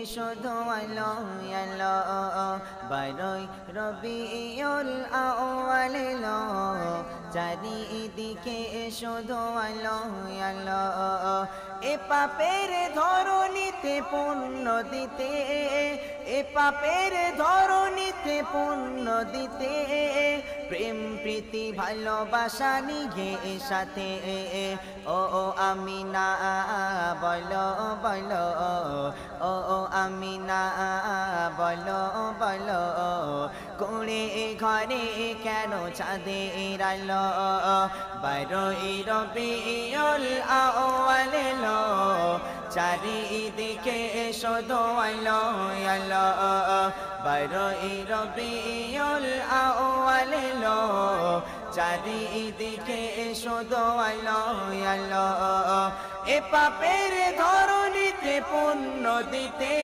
শুধু আলো আলো বারোই রবিউল আউয়াল এলো চারিদিকে শুধু আলো আলো এ পাপের ধরণীতে পুণ্য দিতে এ পাপের ধরণীতে পুণ্য দিতে প্রেম প্রীতি ভালোবাসা নিয়ে সাথে ও আমিনা বলো বলো ও আমিনা বলো বলো কোণে ঘরে কেন চাঁদের আলো বারোই রবিউল আউয়াল এলো চারিদিকে শুধু আলো আলো বারোই রবিউল আউয়াল এলো চারিদিকে শুধু আলো আলো এ পাপের ধরণীতে পুণ্য দিতে